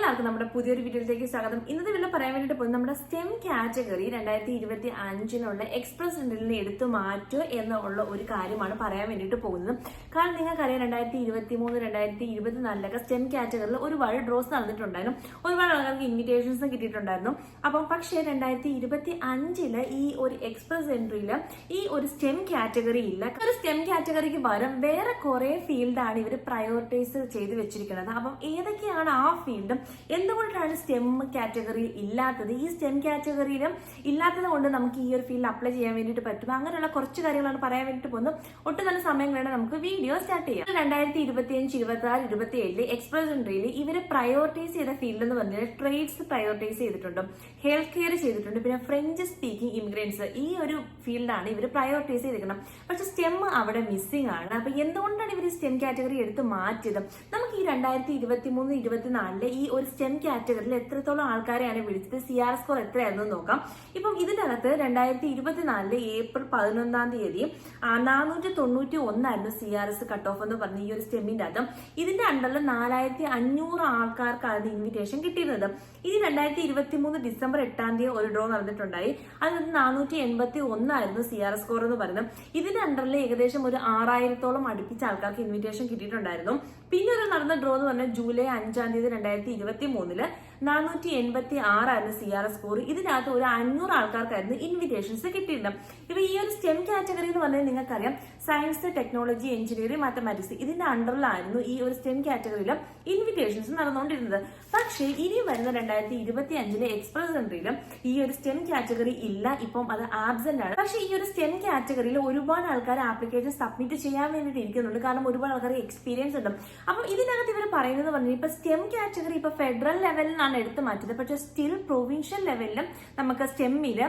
എല്ലാവർക്കും നമ്മുടെ പുതിയൊരു വീഡിയോയിലേക്ക് സ്വാഗതം. ഇന്നത്തെ വീഡിയോ പറയാൻ വേണ്ടിയിട്ട് പോകുന്നത് നമ്മുടെ സ്റ്റെം കാറ്റഗറി 2025 എക്സ്പ്രസ് എൻട്രിയിൽ എടുത്തു മാറ്റോ എന്നുള്ള ഒരു കാര്യമാണ് പറയാൻ വേണ്ടിയിട്ട് പോകുന്നത്. കാരണം നിങ്ങൾക്കറിയാം 2023-2024 സ്റ്റെം കാറ്റഗറിയിൽ ഒരുപാട് ഡ്രോസ് നടന്നിട്ടുണ്ടായിരുന്നു, ഒരുപാട് ആൾക്കാർക്ക് ഇൻവിറ്റേഷൻസും കിട്ടിയിട്ടുണ്ടായിരുന്നു. അപ്പം പക്ഷേ 2025 ഈ ഒരു എക്സ്പ്രസ് എൻട്രിയിൽ ഈ ഒരു സ്റ്റെം കാറ്റഗറി ഇല്ല. ഒരു സ്റ്റെം കാറ്റഗറിക്ക് പകരം വേറെ കുറെ ഫീൽഡാണ് ഇവർ പ്രയോറിറ്റൈസ് ചെയ്ത് വെച്ചിരിക്കുന്നത്. അപ്പം ഏതൊക്കെയാണ് ആ ഫീൽഡും എന്തുകൊണ്ടാണ് സ്റ്റെം കാറ്റഗറി ഇല്ലാത്തത്, ഈ സ്റ്റെം കാറ്റഗറിയിലും ഇല്ലാത്തത് കൊണ്ട് നമുക്ക് ഈ ഒരു ഫീൽഡ് അപ്ലൈ ചെയ്യാൻ വേണ്ടിയിട്ട് പറ്റും, അങ്ങനെയുള്ള കുറച്ച് കാര്യങ്ങളാണ് പറയാൻ വേണ്ടിയിട്ട് പോകുന്നത്. ഒട്ടും നല്ല സമയം വേണം നമുക്ക് വീഡിയോ സ്റ്റാർട്ട് ചെയ്യാം. 2025, 26, 27 എക്സ്പ്രസ് എൻട്രിയിൽ ഇവര് പ്രയോറിറ്റൈസ് ചെയ്ത ഫീൽഡ് എന്ന് പറഞ്ഞാൽ ട്രേഡ്സ് പ്രയോറിറ്റൈസ് ചെയ്തിട്ടുണ്ട്, ഹെൽത്ത് കെയർ ചെയ്തിട്ടുണ്ട്, പിന്നെ ഫ്രഞ്ച് സ്പീക്കിംഗ് ഇമിഗ്രൻസ് ഈ ഒരു ഫീൽഡാണ് ഇവർ പ്രയോറിറ്റൈസ് ചെയ്തിരിക്കുന്നത്. പക്ഷെ സ്റ്റെം അവിടെ മിസ്സിംഗ് ആണ്. അപ്പൊ എന്തുകൊണ്ടാണ് ഇവർ സ്റ്റെം കാറ്റഗറി എടുത്ത് മാറ്റിയത്? നമുക്ക് ഈ 2023-24 ഈ ഒരു സ്റ്റെം കാറ്റഗറിയിൽ എത്രത്തോളം ആൾക്കാരെയാണ് വിളിച്ചത്, CR സ്കോർ എത്രയായിരുന്നു നോക്കാം. ഇപ്പം ഇതിന്റെ അകത്ത് 2024 ഏപ്രിൽ 11 491 CRS കട്ട് ഓഫ് എന്ന് പറഞ്ഞ ഈ ഒരു സ്റ്റെമ്മിന്റെ അകത്ത് ഇതിന്റെ അണ്ടറിൽ 4500 ആൾക്കാർക്കാണ് ഇൻവിറ്റേഷൻ കിട്ടിയിരുന്നത്. ഇനി 2023 ഡിസംബർ 8 ഒരു ഡ്രോ നടന്നിട്ടുണ്ടായി. അതിന് 481 CRS സ്കോർ എന്ന് പറയുന്നത്. ഇതിന്റെ അണ്ടറിൽ ഏകദേശം ഒരു 6000-ഓളം അടുപ്പിച്ച ആൾക്കാർക്ക് ഇൻവിറ്റേഷൻ കിട്ടിയിട്ടുണ്ടായിരുന്നു. പിന്നെ ഒരു നടന്ന ഡ്രോ എന്ന് പറഞ്ഞാൽ ജൂലൈ 5 2023 486 CRS സ്കോർ. ഇതിനകത്ത് ഒരു 500 ആൾക്കാർക്കായിരുന്നു ഇൻവിറ്റേഷൻസ് കിട്ടിയിരുന്നത്. ഇപ്പൊ ഈ ഒരു സ്റ്റെം കാറ്റഗറി എന്ന് പറഞ്ഞാൽ നിങ്ങൾക്കറിയാം സയൻസ്, ടെക്നോളജി, എഞ്ചിനീയറിംഗ്, മാത്തമാറ്റിക്സ് ഇതിന്റെ അണ്ടറിലായിരുന്നു ഈ ഒരു സ്റ്റെം കാറ്റഗറിയിൽ ഇൻവിറ്റേഷൻസ് നടന്നുകൊണ്ടിരുന്നത്. പക്ഷേ ഇനി വരുന്ന 2025 എക്സ്പ്രസ് എൻട്രിയിലും ഈ ഒരു സ്റ്റെം കാറ്റഗറി ഇല്ല, ഇപ്പം അത് ആബ്സെന്റ് ആണ്. പക്ഷേ ഈ ഒരു സ്റ്റെം കാറ്റഗറിയിൽ ഒരുപാട് ആൾക്കാർ ആപ്ലിക്കേഷൻ സബ്മിറ്റ് ചെയ്യാൻ വേണ്ടിയിട്ട് ഇരിക്കുന്നുണ്ട്, കാരണം ഒരുപാട് ആൾക്കാർക്ക് എക്സ്പീരിയൻസ് ഉണ്ട്. അപ്പം ഇതിനകത്ത് ഇവർ പറയുന്നത് പറഞ്ഞാൽ ഇപ്പൊ സ്റ്റെം കാറ്റഗറി ഇപ്പൊ ഫെഡറൽ ലെവലിലാണ് എടുത്തു മാറ്റിയത്, പക്ഷെ സ്റ്റിൽ പ്രൊവിൻഷ്യൽ ലെവലിലും നമുക്ക് സ്റ്റെമ്മില്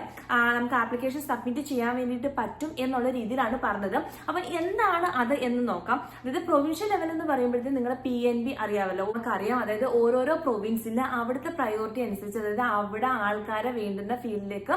നമുക്ക് ആപ്ലിക്കേഷൻ സബ്മിറ്റ് ചെയ്യാൻ വേണ്ടിയിട്ട് പറ്റും എന്നുള്ള രീതിയിലാണ് പറഞ്ഞത്. അപ്പൊ എന്താണ് അത് എന്ന് നോക്കാം. അതായത് പ്രൊവിൻഷ്യൽ ലെവൽ എന്ന് പറയുമ്പോഴത്തേക്ക് നിങ്ങളുടെ PNB അറിയാമല്ലോ, നമുക്ക് അറിയാം. അതായത് ഓരോരോ പ്രൊവിൻസിലെ അവിടുത്തെ പ്രയോറിറ്റി അനുസരിച്ച്, അതായത് അവിടെ ആൾക്കാരെ വേണ്ടുന്ന ഫീൽഡിലേക്ക്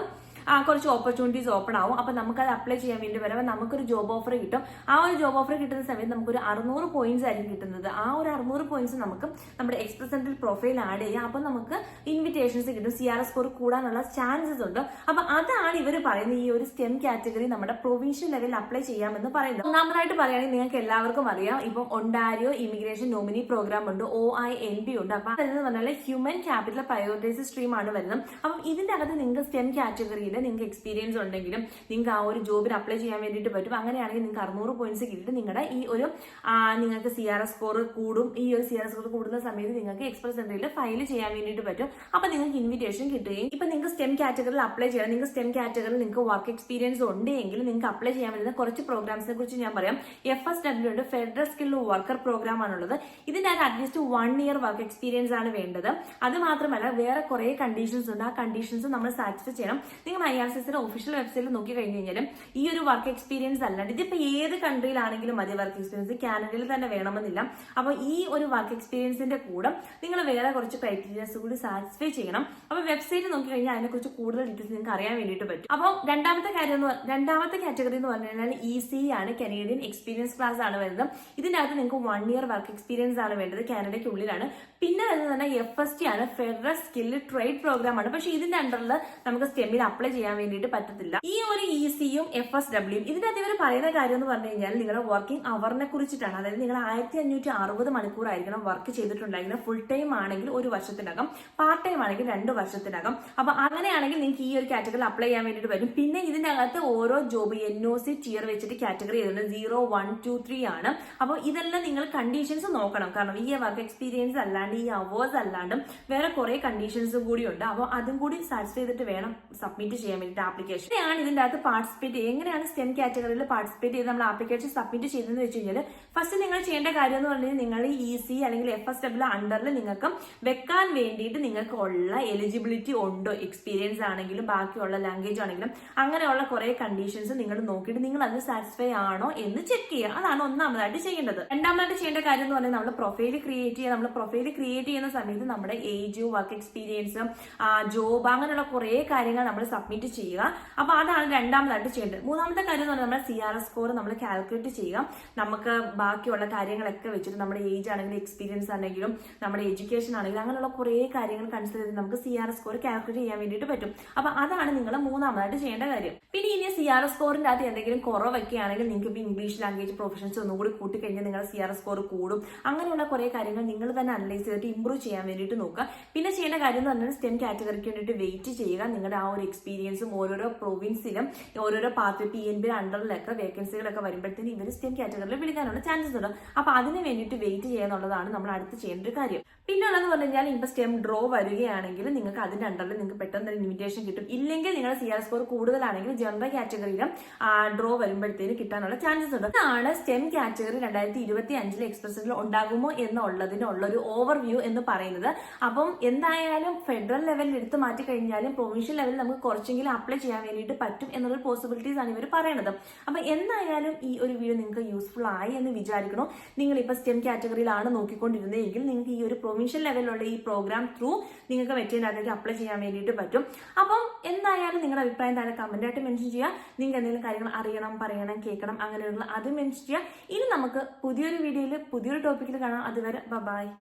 കുറച്ച് ഓപ്പർച്യൂണിറ്റീസ് ഓപ്പൺ ആവും. അപ്പൊ നമുക്കത് അപ്ലൈ ചെയ്യാൻ വേണ്ടി വരുമ്പോൾ നമുക്കൊരു ജോബ് ഓഫർ കിട്ടും. ആ ഒരു ജോബ് ഓഫർ കിട്ടുന്ന സമയത്ത് നമുക്കൊരു 600 പോയിന്റ്സ് ആയിരിക്കും കിട്ടുന്നത്. ആ ഒരു 600 പോയിന്റ്സ് നമുക്ക് നമ്മുടെ എക്സ്പ്രസ് എൻട്രി പ്രൊഫൈൽ ആഡ് ചെയ്യാം. അപ്പൊ നമുക്ക് ഇൻവിറ്റേഷൻസ് കിട്ടും, CRS സ്കോർ കൂടാനുള്ള ചാൻസസ് ഉണ്ട്. അപ്പൊ അതാണ് ഇവർ പറയുന്നത് ഈ ഒരു സ്റ്റെം കാറ്റഗറി നമ്മുടെ പ്രൊവിൻഷ്യൽ ലെവലിൽ അപ്ലൈ ചെയ്യാമെന്ന് പറയുന്നത്. ഒന്നാമതായിട്ട് പറയുകയാണെങ്കിൽ നിങ്ങൾക്ക് എല്ലാവർക്കും അറിയാം, ഇപ്പം ഒണ്ടാരിയോ ഇമിഗ്രേഷൻ നോമിനി പ്രോഗ്രാം ഉണ്ട്, OINP ഉണ്ട്. അപ്പൊ അതെന്ന് പറഞ്ഞാൽ ഹ്യൂമൻ ക്യാപിറ്റൽ പ്രയോറിറ്റൈസ് സ്ട്രീം ആണ് വരുന്നത്. അപ്പം ഇതിന്റെ അകത്ത് നിങ്ങൾക്ക് സ്റ്റെം കാറ്റഗറി നിങ്ങൾക്ക് എക്സ്പീരിയൻസ് ഉണ്ടെങ്കിലും നിങ്ങൾക്ക് ആ ഒരു ജോബിന് അപ്ലൈ ചെയ്യാൻ വേണ്ടിയിട്ട് പറ്റും. അങ്ങനെയാണെങ്കിൽ നിങ്ങൾക്ക് 600 പോയിന്റ്സ് കിട്ടിയിട്ട് നിങ്ങളുടെ ഈ ഒരു നിങ്ങൾക്ക് CRS സ്കോർ കൂടും. ഈ ഒരു CRS സ്കോർ കൂടുന്ന സമയത്ത് നിങ്ങൾക്ക് എക്സ്പ്രസ് എൻട്രിയിൽ ഫയൽ ചെയ്യാൻ വേണ്ടിയിട്ട് പറ്റും. അപ്പൊ നിങ്ങൾക്ക് ഇൻവിറ്റേഷൻ കിട്ടുകയും ഇപ്പൊ നിങ്ങൾക്ക് സ്റ്റെം കാറ്റഗറിയിൽ അപ്ലൈ ചെയ്യണം. നിങ്ങൾക്ക് സ്റ്റെം കാറ്റഗറിയിൽ നിങ്ങൾക്ക് വർക്ക് എക്സ്പീരിയൻസ് ഉണ്ടെങ്കിൽ നിങ്ങൾക്ക് അപ്ലൈ ചെയ്യാൻ പറ്റുന്ന കുറച്ച് പ്രോഗ്രാംസിനെ കുറിച്ച് ഞാൻ പറയാം. FSW ഉണ്ട്, ഫെഡറൽ സ്കിൽ വർക്കർ പ്രോഗ്രാം ആണുള്ളത്. ഇതിന്റെ അറ്റ്ലീസ്റ്റ് 1 ഇയർ വർക്ക് എക്സ്പീരിയൻസ് ആണ് വേണ്ടത്. അത് മാത്രമല്ല വേറെ കുറെ കണ്ടീഷൻസ് ഉണ്ട്. ആ കണ്ടീഷൻസ് നമ്മൾ സാറ്റിസ്ഫൈ ചെയ്യണം. നിങ്ങൾ IRCSന്റെ ഒഫീഷ്യൽ വെബ്സൈറ്റിൽ നോക്കി കഴിഞ്ഞു കഴിഞ്ഞാലും ഈ ഒരു വർക്ക് എക്സ്പീരിയൻസ് അല്ലാണ്ട് ഇതിപ്പോ ഏത് കൺട്രിയിലാണെങ്കിലും മതി വർക്ക് എക്സ്പീരിയൻസ്, കാനഡയിൽ തന്നെ വേണമെന്നില്ല. അപ്പൊ ഈ ഒരു വർക്ക് എക്സ്പീരിയൻസിന്റെ കൂടെ നിങ്ങൾ വേറെ കുറച്ച് ക്രൈറ്റീരിയാസ് കൂടി സാറ്റിസ്ഫൈ ചെയ്യണം. അപ്പൊ വെബ്സൈറ്റ് നോക്കി കഴിഞ്ഞാൽ അതിനെ കുറിച്ച് കൂടുതൽ ഡീറ്റെയിൽസ് നിങ്ങൾക്ക് അറിയാൻ വേണ്ടിയിട്ട് പറ്റും. അപ്പോൾ രണ്ടാമത്തെ കാറ്റഗറി എന്ന് പറഞ്ഞു കഴിഞ്ഞാൽ EC ആണ്, കനേഡിയൻ എക്സ്പീരിയൻസ് ക്ലാസ് ആണ് വരുന്നത്. ഇതിനകത്ത് നിങ്ങൾക്ക് 1 ഇയർ വർക്ക് എക്സ്പീരിയൻസ് ആണ് വേണ്ടത്, കാനഡയ്ക്കുള്ളിലാണ്. പിന്നെ വരുന്നത് തന്നെ FST ആണ്, ഫെഡറൽ സ്കിൽ ട്രേഡ് പ്രോഗ്രാം ആണ്. പക്ഷെ ഇതിന്റെ അണ്ടറിൽ നമുക്ക് സ്റ്റെമ്മിൽ അപ്ലൈ ചെയ്യാൻ വേണ്ടിയിട്ട് പറ്റത്തില്ല. ഈ ഒരു ECയും FSWയും ഇതിനകത്ത് ഇവർ പറയുന്ന കാര്യം എന്ന് പറഞ്ഞു കഴിഞ്ഞാൽ നിങ്ങളുടെ വർക്കിംഗ് അവറിനെ കുറിച്ചിട്ടാണ്. അതായത് നിങ്ങൾ 1560 മണിക്കൂറായിരിക്കണം വർക്ക് ചെയ്തിട്ടുണ്ടായിരിക്കണം. ഫുൾ ടൈം ആണെങ്കിൽ 1 വർഷത്തിനകം, പാർട്ട് ടൈം ആണെങ്കിൽ 2 വർഷത്തിനകം. അപ്പൊ അങ്ങനെയാണെങ്കിൽ നിങ്ങൾക്ക് ഈ ഒരു കാറ്റഗറിയിൽ അപ്ലൈ ചെയ്യാൻ വേണ്ടിയിട്ട് പറ്റും. പിന്നെ ഇതിന്റെ അകത്ത് ഓരോ ജോബ് NOC ടിയർ വെച്ചിട്ട് കാറ്റഗറി ചെയ്തിട്ടുണ്ട്. 0, 1, 2, 3 ആണ്. അപ്പോൾ ഇതെല്ലാം നിങ്ങൾ കണ്ടീഷൻസ് നോക്കണം. കാരണം ഈ വർക്ക് എക്സ്പീരിയൻസ് അല്ലാണ്ട് ഈ അവേഴ്സ് അല്ലാണ്ടും വേറെ കുറെ കണ്ടീഷൻസ് കൂടി ഉണ്ട്. അപ്പോൾ അതും കൂടി സാറ്റിസ്ഫൈ ചെയ്തിട്ട് വേണം സബ്മിറ്റ് ചെയ്യാൻ വേണ്ടിയിട്ട് ആപ്ലിക്കേഷൻ. എങ്ങനെയാണ് ഇതിന്റെ അകത്ത് പാർട്ടിസിപ്പേറ്റ്, എങ്ങനെയാണ് സ്റ്റെം കാറ്റഗറിയിൽ പാർട്ടിസിപ്പേറ്റ് ചെയ്ത് നമ്മൾ ആപ്ലിക്കേഷൻ സബ്മിറ്റ് ചെയ്തെന്ന് വെച്ച് കഴിഞ്ഞാൽ ഫസ്റ്റ് നിങ്ങൾ ചെയ്യേണ്ട കാര്യം എന്ന് പറഞ്ഞാൽ നിങ്ങൾ EC അല്ലെങ്കിൽ FSW അണ്ടറിൽ നിങ്ങൾക്ക് വെക്കാൻ വേണ്ടിയിട്ട് നിങ്ങൾക്ക് ഉള്ള എലിജിബിലിറ്റി ഉണ്ടോ, എക്സ്പീരിയൻസ് ആണെങ്കിലും ബാക്കിയുള്ള ലാംഗ്വേജ് ആണെങ്കിലും അങ്ങനെയുള്ള കുറെ കണ്ടീഷൻസ് നിങ്ങൾ നോക്കിയിട്ട് നിങ്ങൾ അത് സാറ്റിസ്ഫൈ ആണോ എന്ന് ചെക്ക് ചെയ്യുക. അതാണ് ഒന്നാമതായിട്ട് ചെയ്യേണ്ടത്. രണ്ടാമതായിട്ട് ചെയ്യേണ്ട കാര്യം എന്ന് പറഞ്ഞാൽ നമ്മൾ പ്രൊഫൈൽ ക്രിയേറ്റ് ചെയ്യുക. നമ്മൾ പ്രൊഫൈൽ ക്രിയേറ്റ് ചെയ്യുന്ന സമയത്ത് നമ്മുടെ ഏജ്, വർക്ക് എക്സ്പീരിയൻസ്, ജോബ് അങ്ങനെയുള്ള കുറെ കാര്യങ്ങൾ നമ്മൾ സബ്മിറ്റ് സബ്മിറ്റ് ചെയ്യുക. അപ്പൊ അതാണ് രണ്ടാമതായിട്ട് ചെയ്യേണ്ടത്. മൂന്നാമത്തെ കാര്യം എന്ന് പറഞ്ഞാൽ നമ്മുടെ CRS സ്കോർ നമ്മൾ കാൽക്കുലേറ്റ് ചെയ്യുക. നമുക്ക് ബാക്കിയുള്ള കാര്യങ്ങളൊക്കെ വെച്ചിട്ട് നമ്മുടെ ഏജ് ആണെങ്കിലും എക്സ്പീരിയൻസ് ആണെങ്കിലും നമ്മുടെ എഡ്യൂക്കേഷൻ ആണെങ്കിലും അങ്ങനെയുള്ള കുറെ കാര്യങ്ങൾ കൺസിഡർ ചെയ്ത് നമുക്ക് CRS സ്കോർ കാൽക്കുലേറ്റ് ചെയ്യാൻ വേണ്ടിയിട്ട് പറ്റും. അപ്പൊ അതാണ് നിങ്ങൾ മൂന്നാമതായിട്ട് ചെയ്യേണ്ട കാര്യം. പിന്നെ ഇനി CRS സ്കോറിന്റെ അകത്ത് എന്തെങ്കിലും കുറവൊക്കെ ആണെങ്കിൽ നിങ്ങൾക്ക് ഇപ്പോൾ ഇംഗ്ലീഷ് ലാംഗ്വേജ് പ്രൊഫഷൻസ് ഒന്നും കൂടി കൂട്ടിക്കഴിഞ്ഞാൽ നിങ്ങളുടെ CRS സ്കോർ കൂടും. അങ്ങനെയുള്ള കുറെ കാര്യങ്ങൾ നിങ്ങൾ തന്നെ അനലൈസ് ചെയ്തിട്ട് ഇംപ്രൂവ് ചെയ്യാൻ വേണ്ടിയിട്ട് നോക്കുക. പിന്നെ ചെയ്യേണ്ട കാര്യം എന്ന് പറഞ്ഞാൽ STEM കാറ്റഗറിക്ക് വേണ്ടിയിട്ട് വെയിറ്റ് ചെയ്യുക. നിങ്ങളുടെ ആ ഒരു എക്സ്പീരിയൻസും ഓരോരോ പ്രൊവിൻസിലും ഓരോരോ പാർട്ട് PNB അണ്ടറിലൊക്കെ വേക്കൻസികളൊക്കെ വരുമ്പോഴത്തേന് ഇവർ STEM കാറ്റഗറിയിൽ വിളിക്കാനുള്ള ചാൻസസ് ഉണ്ട്. അപ്പൊ അതിന് വേണ്ടിയിട്ട് വെയിറ്റ് ചെയ്യാന്നുള്ളതാണ് നമ്മൾ അടുത്ത് ചെയ്യേണ്ട ഒരു കാര്യം. പിന്നെ ഉള്ളതെന്ന് പറഞ്ഞു കഴിഞ്ഞാൽ ഇപ്പൊ STEM ഡ്രോ വരികയാണെങ്കിൽ നിങ്ങൾക്ക് അതിന്റെ അണ്ടറിൽ നിങ്ങൾക്ക് പെട്ടെന്ന് ഇൻവിറ്റേഷൻ കിട്ടും. ഇല്ലെങ്കിൽ നിങ്ങളുടെ CRS സ്കോർ കൂടുതലാണെങ്കിൽ ജനറൽ കാറ്റഗറിയിലും ഡ്രോ വരുമ്പോഴത്തേന് കിട്ടാനുള്ള ചാൻസസ് ഉണ്ട്. ഇതാണ് STEM കാറ്റഗറി 2025 എക്സ്പ്രസിൽ ഉണ്ടാകുമോ എന്നുള്ളതിനുള്ള ഒരു ഓവർവ്യൂ എന്ന് പറയുന്നത്. അപ്പം എന്തായാലും ഫെഡറൽ ലെവലിൽ എടുത്ത് മാറ്റി കഴിഞ്ഞാലും പ്രൊവിൻഷ്യൽ ലെവലിൽ നമുക്ക് കുറച്ചെങ്കിലും അപ്ലൈ ചെയ്യാൻ വേണ്ടിയിട്ട് പറ്റും എന്നുള്ള പോസിബിലിറ്റീസ് ആണ് ഇവർ പറയുന്നത്. അപ്പൊ എന്തായാലും ഈ ഒരു വീഡിയോ നിങ്ങൾക്ക് യൂസ്ഫുൾ ആയി എന്ന് വിചാരിക്കണോ. നിങ്ങൾ ഇപ്പൊ STEM കാറ്റഗറിയിലാണ് നോക്കിക്കൊണ്ടിരുന്നതെങ്കിൽ നിങ്ങൾക്ക് ഈ ഒരു പ്രൊവിൻഷ്യൽ ലെവലിലുള്ള ഈ പ്രോഗ്രാം ത്രൂ നിങ്ങൾക്ക് വെറ്റിനകത്തേക്ക് അപ്ലൈ ചെയ്യാൻ വേണ്ടിയിട്ട് പറ്റും. അപ്പം എന്തായാലും നിങ്ങളുടെ അഭിപ്രായം താഴെ കമന്റ് ആയിട്ട് മെൻഷൻ ചെയ്യുക. നിങ്ങൾക്ക് എന്തെങ്കിലും കാര്യങ്ങൾ അറിയണം, പറയണം, കേൾക്കണം അങ്ങനെയുള്ള അത് മെൻഷൻ ചെയ്യുക. ഇനി നമുക്ക് പുതിയൊരു വീഡിയോയിൽ പുതിയൊരു ടോപ്പിക്കിൽ കാണാം. അതുവരെ ബൈ.